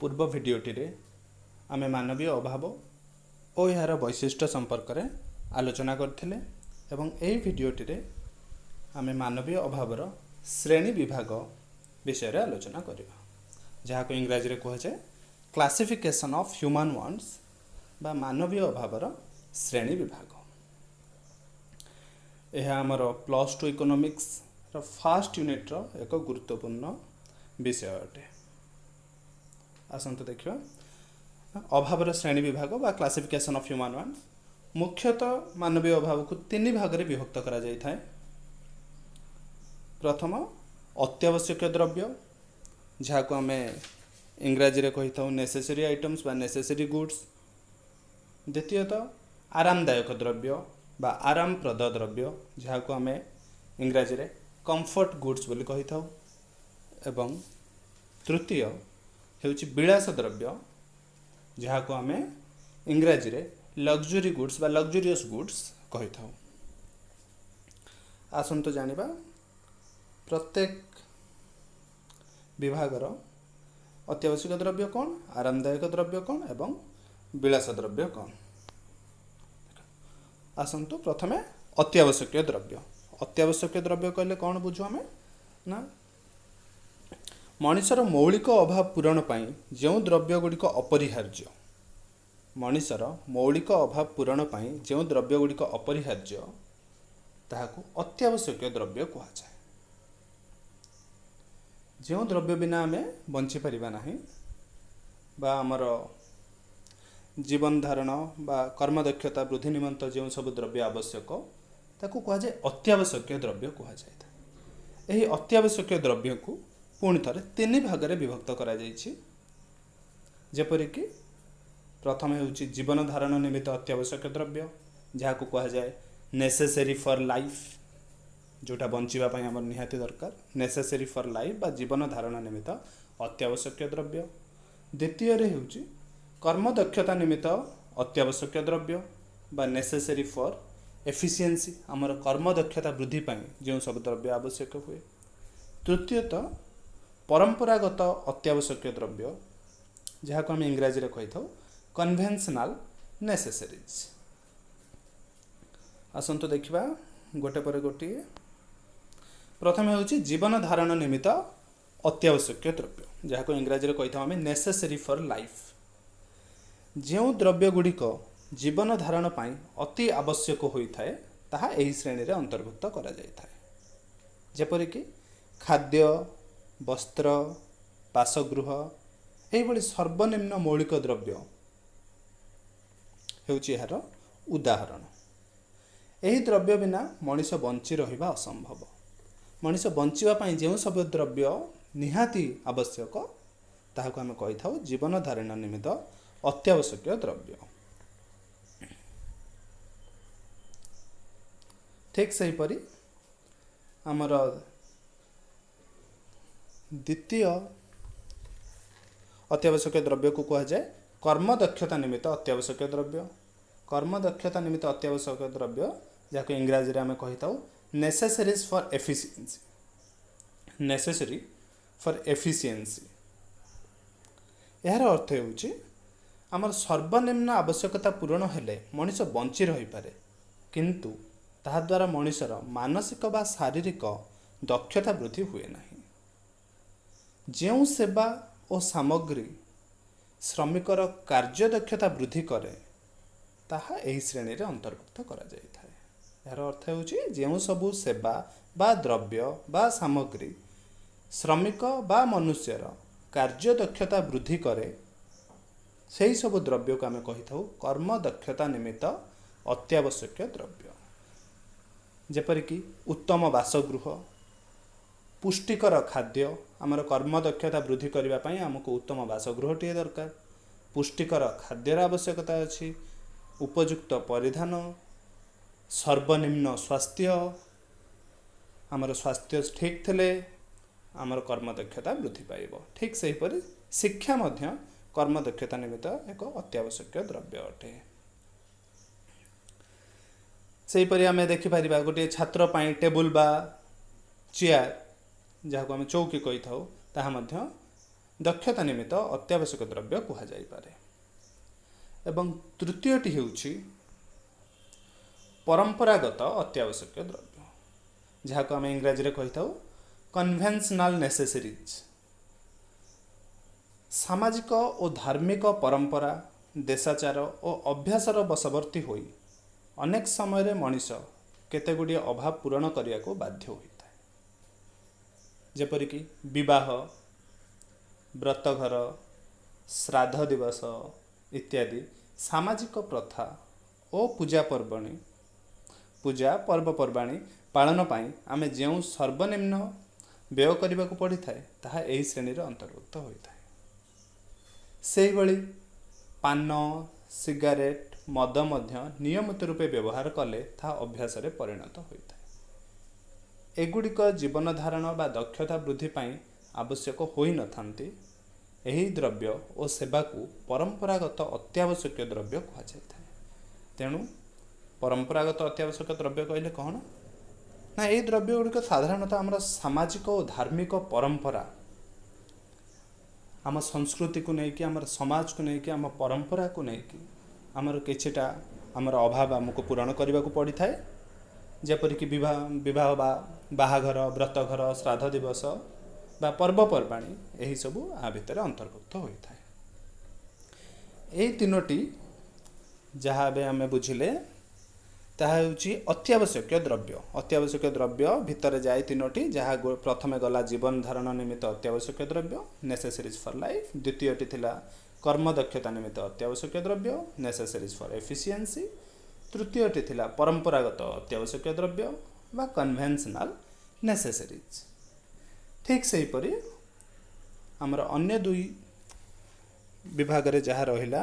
पूर्व भिडियोटी आमे मानवीय अभाव और यार वैशिष्ट्य संपर्क में आलोचना करथिले एवं एही भिडियोटी आमे मानवीय अभावर श्रेणी विभाग विषय रे आलोचना करिबा जहाँ को इंग्रजी रे कह जाए क्लासिफिकेशन ऑफ ह्यूमन वांट्स बा मानवीय अभावर श्रेणी विभाग। यह आमर +2 इकोनॉमिक्स रो फर्स्ट यूनिट रो एक गुरुत्वपूर्ण विषय अटे। आसंत देखिबा अभावर श्रेणी विभाग बा क्लासिफिकेशन ऑफ ह्यूमन वांट्स मुख्यतः मानवीय अभाव को तीन भाग में विभक्त करा जाय थाए। प्रथम अत्यावश्यक द्रव्य जहाँ को आम इंग्राजी रे कही था नेसेसरी आइटम्स बा नेसेसरी गुड्स। द्वितीयतः आरामदायक द्रव्य बा आरामप्रद द्रव्य जहाँ को आम इंग्राजी रे कंफर्ट गुड्स बोली कही था। एवं तृतीय हेउची विलास द्रव्य जहाँ को आम इंग्राजी रे लग्जरी गुड्स बा लग्जरियस गुड्स कही था। आसंतु जानिबा प्रत्येक विभागर अत्यावश्यक द्रव्य कौन, आरामदायक द्रव्य कौन एवं विलास द्रव्य कौन। आसंतु प्रथमे अत्यावश्यक द्रव्य। अत्यावश्यक द्रव्य कहले कौन बुझु आमे ना मनुष्यर मौलिक अभाव पूरण पाई जो द्रव्य गुड़िक अपरिहार्य, मनुष्यर मौलिक अभाव पूरण पाई जो द्रव्य गुड़िक अपरिहार्य ताहाकु अत्यावश्यक द्रव्य कहा जाए। जो द्रव्य बिना आमे बंची परिबा नाही बा आमर जीवन धारण बा कर्मदक्षता वृद्धि निमंत जो सब द्रव्य आवश्यक ताकू कहा जाए अत्यावश्यक द्रव्य कहा जाए। एही अत्यावश्यक द्रव्य को पुणी थरे तीन भाग में विभक्त करा जायछि। जेपरि कि प्रथम हेउछि जीवन धारण निमित्त अत्यावश्यक द्रव्य जहाँ को कहा जाए नेसेसरी फॉर लाइफ, जोटा बंचिबा पई हमर निहाती दरकार नेसेसरी फॉर लाइफ बा जीवन धारण निमित्त अत्यावश्यक द्रव्य। द्वितीय रे हेउछि कर्म दक्षता निमित्त अत्यावश्यक द्रव्य बा नेसेसरी फॉर एफिशिएंसी, हमर कर्म दक्षता वृद्धि पई जो सब द्रव्य आवश्यक हुए। तृतीयतः परंपरागत अत्यावश्यक द्रव्य जहाँ को हम इंग्राजी रे कही था कन्वेंशनल नेसेसरीज। आसंतु देखिबा गोटे पर गोटे। प्रथम हेउछि जीवन धारण निमित्त अत्यावश्यक द्रव्य जहाँ को इंग्राजी रे कही था हम नेसेसरी फॉर लाइफ। जो द्रव्य गुड़िक जीवन धारण पाई अति आवश्यक होता है ताहा एही श्रेणी रे अंतर्भुक्त करा जाय थाए। जेपरि कि खाद्य, वस्त्र, बासगृह एही भली सर्वनिम्न मौलिक द्रव्य हेउछि यार उदाहरण। एही द्रव्य बिना मनुष्य बंची रहिबा असंभव। मनुष्य बंचिबा पई जो सब द्रव्य निहाती आवश्यक ताहाको आमे कहि थाउ जीवन धारण निमित्त अत्यावश्यक द्रव्य। ठीक सही परी आमर द्वितीय अत्यावश्यक द्रव्य को कहा जाए कर्म दक्षता निमित्त अत्यावश्यक द्रव्य। कर्म दक्षता निमित्त अत्यावश्यक द्रव्य जहाँ इंग्राजी रे आमे कहि थाउ necessaries for efficiency, necessary for efficiency. यार अर्थ हेउछि आमर सर्वनिम्न आवश्यकता पूरण हेले मनुष्य बंची रही पारे, किंतु ताहा द्वारा मनुष्यर मानसिक बा शारीरिक दक्षता वृद्धि हुए नहीं। जो सेवा और सामग्री श्रमिकर कार्यदक्षता वृद्धि करे ताहा एही श्रेणी रे अंतर्भुक्त करा जाय थाए। यार अर्थ हेउछि जो सबु सेवा बा द्रव्य बा सामग्री श्रमिक बा मनुष्यर कार्यदक्षता वृद्धि करे सेही सब द्रव्य को आमे कहि थाउ कर्म दक्षता निमित्त अत्यावश्यक द्रव्य। जेपरि कि उत्तम बासगृह, पुष्टिकर खाद्य, आमर कर्म दक्षता वृद्धि करबा पई हमको उत्तम बासगृहटिए दरकार, पुष्टिकर खाद्यर आवश्यकता अछि, उपयुक्त परिधान, सर्वनिम्न स्वास्थ्य, आमर स्वास्थ्य ठीक थिले आमर कर्म दक्षता वृद्धि पाइबो। ठीक सही परि शिक्षा मध्य कर्म दक्षता निमित्त एक अत्यावश्यक द्रव्य अटे। सेहीपरि आमे देखिपार गोटे छात्र पाई टेबुल बा चेयर जहाँ को आम चौकी कही था ताहा मध्य ଦକ୍ଷତା ନିମିତ୍ତ ଅତ୍ୟାବଶ୍ୟକ ଦ୍ରବ୍ୟ କୁହାଯାଇପାରେ। ଏବଂ ତୃତୀୟଟି ହେଉଛି ପରମ୍ପରାଗତ ଅତ୍ୟାବଶ୍ୟକ ଦ୍ରବ୍ୟ, ଯାହାକୁ ଆମେ ଇଂରାଜୀରେ କହିଥାଉ କନଭେନ୍ସନାଲ ନେସେସରିଜ୍। ସାମାଜିକ ଓ ଧାର୍ମିକ ପରମ୍ପରା, ଦେଶାଚାର ଓ ଅଭ୍ୟାସର ବଶବର୍ତ୍ତୀ ହୋଇ ଅନେକ ସମୟରେ ମଣିଷ କେତେଗୁଡ଼ିଏ ଅଭାବ ପୂରଣ କରିବାକୁ ବାଧ୍ୟ ହୋଇଥାଏ। ଯେପରିକି ବିବାହ, ବ୍ରତଘର, ଶ୍ରାଦ୍ଧ ଦିବସ ଇତ୍ୟାଦି ସାମାଜିକ ପ୍ରଥା ଓ ପୂଜା ପର୍ବପର୍ବାଣୀ ପାଳନ ପାଇଁ ଆମେ ଯେଉଁ ସର୍ବନିମ୍ନ ବ୍ୟୟ କରିବାକୁ ପଡ଼ିଥାଏ ତାହା ଏହି ଶ୍ରେଣୀରେ ଅନ୍ତର୍ଭୁକ୍ତ ହୋଇଥାଏ। ସେହିଭଳି ପାନ, ସିଗାରେଟ୍, ମଦ ମଧ୍ୟ ନିୟମିତ ରୂପେ ବ୍ୟବହାର କଲେ ତାହା ଅଭ୍ୟାସରେ ପରିଣତ ହୋଇଥାଏ। ଏଗୁଡ଼ିକ ଜୀବନ ଧାରଣ ବା ଦକ୍ଷତା ବୃଦ୍ଧି ପାଇଁ ଆବଶ୍ୟକ ହୋଇନଥାନ୍ତି। ଏହି ଦ୍ରବ୍ୟ ଓ ସେବାକୁ ପରମ୍ପରାଗତ ଅତ୍ୟାବଶ୍ୟକୀୟ ଦ୍ରବ୍ୟ କୁହାଯାଇଥାଏ। ତେଣୁ ପରମ୍ପରାଗତ ଅତ୍ୟାବଶ୍ୟକ ଦ୍ରବ୍ୟ କହିଲେ କ'ଣ ନା, ଏହି ଦ୍ରବ୍ୟ ଗୁଡ଼ିକ ସାଧାରଣତଃ ଆମର ସାମାଜିକ ଓ ଧାର୍ମିକ ପରମ୍ପରା, ଆମ ସଂସ୍କୃତିକୁ ନେଇକି, ଆମର ସମାଜକୁ ନେଇକି, ଆମ ପରମ୍ପରାକୁ ନେଇକି ଆମର କିଛିଟା ଆମର ଅଭାବ ଆମକୁ ପୂରଣ କରିବାକୁ ପଡ଼ିଥାଏ। ଯେପରିକି ବିବାହ ବା ବାହାଘର, ବ୍ରତଘର, ଶ୍ରାଦ୍ଧ ଦିବସ ବା ପର୍ବପର୍ବାଣୀ ଏହିସବୁ ଆ ଭିତରେ ଅନ୍ତର୍ଭୁକ୍ତ ହୋଇଥାଏ। ଏହି ତିନୋଟି ଯାହା ଏବେ ଆମେ ବୁଝିଲେ ତାହା ହେଉଛି ଅତ୍ୟାବଶ୍ୟକୀୟ ଦ୍ରବ୍ୟ। ଅତ୍ୟାବଶ୍ୟକୀୟ ଦ୍ରବ୍ୟ ଭିତରେ ଯାଏ ତିନୋଟି, ଯାହା ପ୍ରଥମେ ଗଲା ଜୀବନ ଧାରଣ ନିମିତ୍ତ ଅତ୍ୟାବଶ୍ୟକୀୟ ଦ୍ରବ୍ୟ, ନେସେସରିଜ୍ ଫର୍ ଲାଇଫ୍। ଦ୍ୱିତୀୟଟି ଥିଲା କର୍ମଦକ୍ଷତା ନିମିତ୍ତ ଅତ୍ୟାବଶ୍ୟକୀୟ ଦ୍ରବ୍ୟ, ନେସେସରିଜ୍ ଫର୍ ଏଫିସିଏନ୍ସି। ତୃତୀୟଟି ଥିଲା ପରମ୍ପରାଗତ ଅତ୍ୟାବଶ୍ୟକୀୟ ଦ୍ରବ୍ୟ ବା କନଭେନ୍ସନାଲ ନେସେସରିଜ୍। ଠିକ୍ ସେହିପରି ଆମର ଅନ୍ୟ ଦୁଇ ବିଭାଗରେ ଯାହା ରହିଲା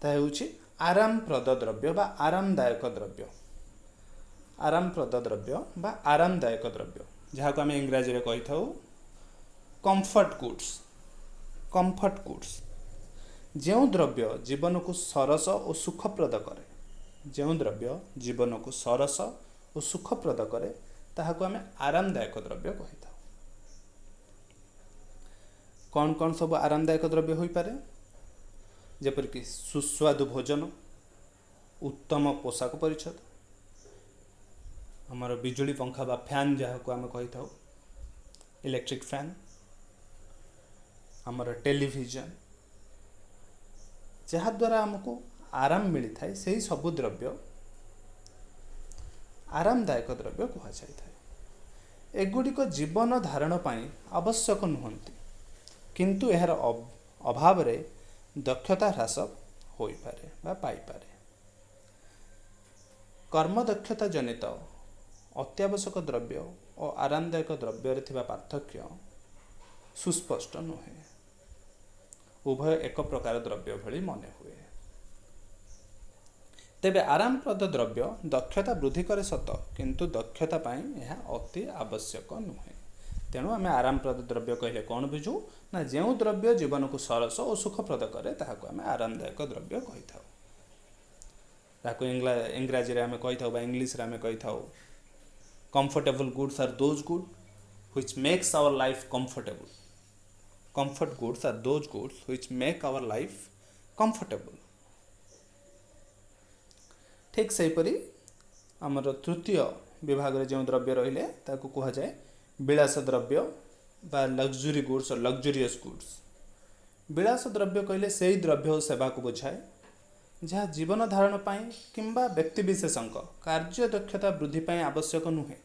ତାହା ହେଉଛି ଆରାମପ୍ରଦ ଦ୍ରବ୍ୟ ବା ଆରାମଦାୟକ ଦ୍ରବ୍ୟ। ଆରାମପ୍ରଦ ଦ୍ରବ୍ୟ ବା ଆରାମଦାୟକ ଦ୍ରବ୍ୟ, ଯାହାକୁ ଆମେ ଇଂରାଜୀରେ କହିଥାଉ କମ୍ଫର୍ଟ ଗୁଡ୍ସ। କମ୍ଫର୍ଟ ଗୁଡ୍ସ ଯେଉଁ ଦ୍ରବ୍ୟ ଜୀବନକୁ ସରସ ଓ ସୁଖପ୍ରଦ କରେ, ଯେଉଁ ଦ୍ରବ୍ୟ ଜୀବନକୁ ସରସ ଓ ସୁଖପ୍ରଦ କରେ ତାହାକୁ ଆମେ ଆରାମଦାୟକ ଦ୍ରବ୍ୟ କହିଥାଉ। କ'ଣ କ'ଣ ସବୁ ଆରାମଦାୟକ ଦ୍ରବ୍ୟ ହୋଇପାରେ? ଯେପରିକି ସୁସ୍ୱାଦୁ ଭୋଜନ, ଉତ୍ତମ ପୋଷାକ ପରିଚ୍ଛଦ, ଆମର ବିଜୁଳି ପଙ୍ଖା ବା ଫ୍ୟାନ୍ ଯାହାକୁ ଆମେ କହିଥାଉ, ଇଲେକ୍ଟ୍ରିକ୍ ଫ୍ୟାନ୍, ଆମର ଟେଲିଭିଜନ, ଯାହାଦ୍ୱାରା ଆମକୁ ଆରାମ ମିଳିଥାଏ, ସେହି ସବୁ ଦ୍ରବ୍ୟ ଆରାମଦାୟକ ଦ୍ରବ୍ୟ କୁହାଯାଇଥାଏ। ଏଗୁଡ଼ିକ ଜୀବନ ଧାରଣ ପାଇଁ ଆବଶ୍ୟକ ନୁହନ୍ତି, କିନ୍ତୁ ଏହାର ଅଭାବରେ ଦକ୍ଷତା ହ୍ରାସ ହୋଇପାରେ ବା ପାଇପାରେ। କର୍ମଦକ୍ଷତା ଜନିତ ଅତ୍ୟାବଶ୍ୟକ ଦ୍ରବ୍ୟ ଓ ଆରାମଦାୟକ ଦ୍ରବ୍ୟରେ ଥିବା ପାର୍ଥକ୍ୟ ସୁସ୍ପଷ୍ଟ ନୁହେଁ। ଉଭୟ ଏକ ପ୍ରକାର ଦ୍ରବ୍ୟ ଭଳି ମନେ ହୁଏ। ତେବେ ଆରାମପ୍ରଦ ଦ୍ରବ୍ୟ ଦକ୍ଷତା ବୃଦ୍ଧି କରେ ସତ, କିନ୍ତୁ ଦକ୍ଷତା ପାଇଁ ଏହା ଅତି ଆବଶ୍ୟକ ନୁହେଁ। ତେଣୁ ଆମେ ଆରାମପ୍ରଦ ଦ୍ରବ୍ୟ କହିଲେ କ'ଣ ବୁଝୁ ନା, ଯେଉଁ ଦ୍ରବ୍ୟ ଜୀବନକୁ ସରସ ଓ ସୁଖପ୍ରଦ କରେ ତାହାକୁ ଆମେ ଆରାମଦାୟକ ଦ୍ରବ୍ୟ କହିଥାଉ। ତାକୁ ଇଂରାଜୀରେ ଆମେ କହିଥାଉ ବା ଇଂଲିଶରେ ଆମେ କହିଥାଉ comfortable goods are those good which makes our life comfortable. Comfort goods are those goods which make our life comfortable. ଠିକ୍ ସେହିପରି ଆମର ତୃତୀୟ ବିଭାଗରେ ଯେଉଁ ଦ୍ରବ୍ୟ ରହିଲେ ତାକୁ କୁହାଯାଏ ବିଳାସ ଦ୍ରବ୍ୟ ବା ଲକ୍ଜୁରୀ ଗୁଡ୍ସ ଓ ଲକ୍ଜୁରିୟସ୍ ଗୁଡ୍ସ। ବିଳାସ ଦ୍ରବ୍ୟ କହିଲେ ସେହି ଦ୍ରବ୍ୟ ଓ ସେବାକୁ ବୁଝାଏ ଯାହା ଜୀବନ ଧାରଣ ପାଇଁ କିମ୍ବା ବ୍ୟକ୍ତିବିଶେଷଙ୍କ କାର୍ଯ୍ୟ ଦକ୍ଷତା ବୃଦ୍ଧି ପାଇଁ ଆବଶ୍ୟକ ନୁହେଁ।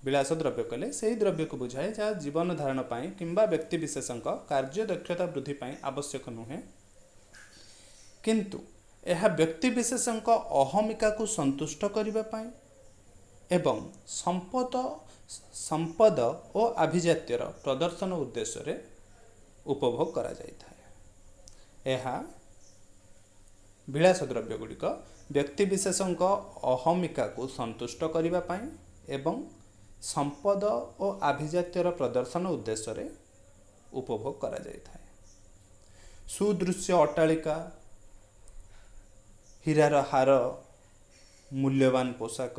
ବିଳାସ ଦ୍ରବ୍ୟ କହିଲେ ସେହି ଦ୍ରବ୍ୟକୁ ବୁଝାଏ ଯାହା ଜୀବନ ଧାରଣ ପାଇଁ କିମ୍ବା ବ୍ୟକ୍ତିବିଶେଷଙ୍କ କାର୍ଯ୍ୟ ଦକ୍ଷତା ବୃଦ୍ଧି ପାଇଁ ଆବଶ୍ୟକ ନୁହେଁ, କିନ୍ତୁ ଏହା ବ୍ୟକ୍ତିବିଶେଷଙ୍କ ଅହମିକାକୁ ସନ୍ତୁଷ୍ଟ କରିବା ପାଇଁ ଏବଂ ସମ୍ପଦ ଓ ଆଭିଜାତ୍ୟର ପ୍ରଦର୍ଶନ ଉଦ୍ଦେଶ୍ୟରେ ଉପଭୋଗ କରାଯାଇଥାଏ। ଏହା ବିଳାସ ଦ୍ରବ୍ୟ ଗୁଡ଼ିକ ବ୍ୟକ୍ତିବିଶେଷଙ୍କ ଅହମିକାକୁ ସନ୍ତୁଷ୍ଟ କରିବା ପାଇଁ ଏବଂ ସମ୍ପଦ ଓ ଆଭିଜାତ୍ୟର ପ୍ରଦର୍ଶନ ଉଦ୍ଦେଶ୍ୟରେ ଉପଭୋଗ କରାଯାଇଥାଏ। ସୁଦୃଶ୍ୟ ଅଟ୍ଟାଳିକା, ହୀରାର ହାର, ମୂଲ୍ୟବାନ ପୋଷାକ,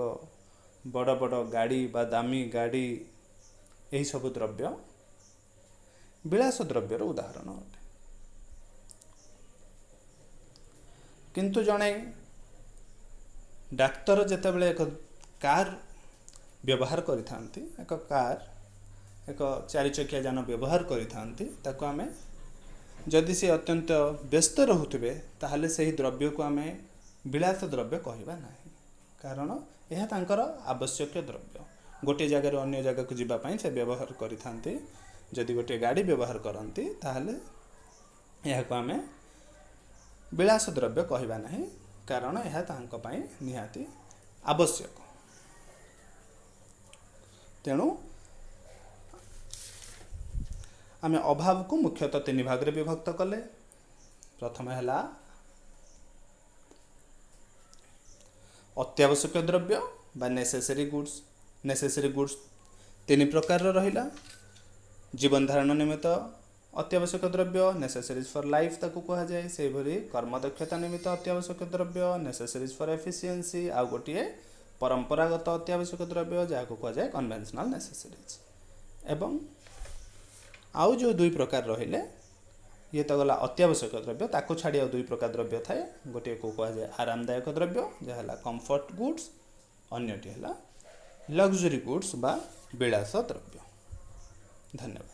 ବଡ଼ ବଡ଼ ଗାଡ଼ି ବା ଦାମୀ ଗାଡ଼ି, ଏହିସବୁ ଦ୍ରବ୍ୟ विलास द्रव्यर उदाहरण अटे। किंतु जड़े डाक्तर जितेबाला एक कार व्यवहार करिथांती, एक कार एक चारि चकिया जान व्यवहार करिथांती, ताको आमे जदि से अत्यंत व्यस्त रोहुथिबे ताहले सही द्रव्य को आमे विलास द्रव्य कहबा नाही, कारण यह तांकर आवश्यक द्रव्य। गोटे जगार अन्य जगह को जीवा पई से व्यवहार करिथांती, जदि गोटे गाड़ी व्यवहार करती ताहले यह को आमे विलास द्रव्य कहबा नाही, कारण यह तांको पई निहाती आवश्यक। तेणु आमे अभाव को मुख्यतः तीन भाग रे विभक्त कले। प्रथम है अत्यावश्यक द्रव्य बा नेसेसरी गुड्स। नेसेसरी गुड्स तीन प्रकार रहिला। जीवन धारण निमित्त अत्यावश्यक द्रव्य नेसेसरीज फॉर लाइफ ताको कहा जाए। से भरी कर्म दक्षता निमित्त अत्यावश्यक द्रव्य नेसेसरीज फॉर एफिशिएंसी। आ गोटे परंपरागत अत्यावश्यक द्रव्य जहाँ को कहा जाए कन्वेंशनल नेसेसरीज। एवं आउ जो दुई प्रकार रहिले ये तो गला अत्यावश्यक द्रव्य, ताको छाड़ी आ दुई प्रकार द्रव्य थाए। गोटे को कहा जाए आरामदायक द्रव्य जहाँ कंफर्ट गुड्स, अन्यटी है लग्जरी गुड्स बा विलास द्रव्य। धन्यवाद।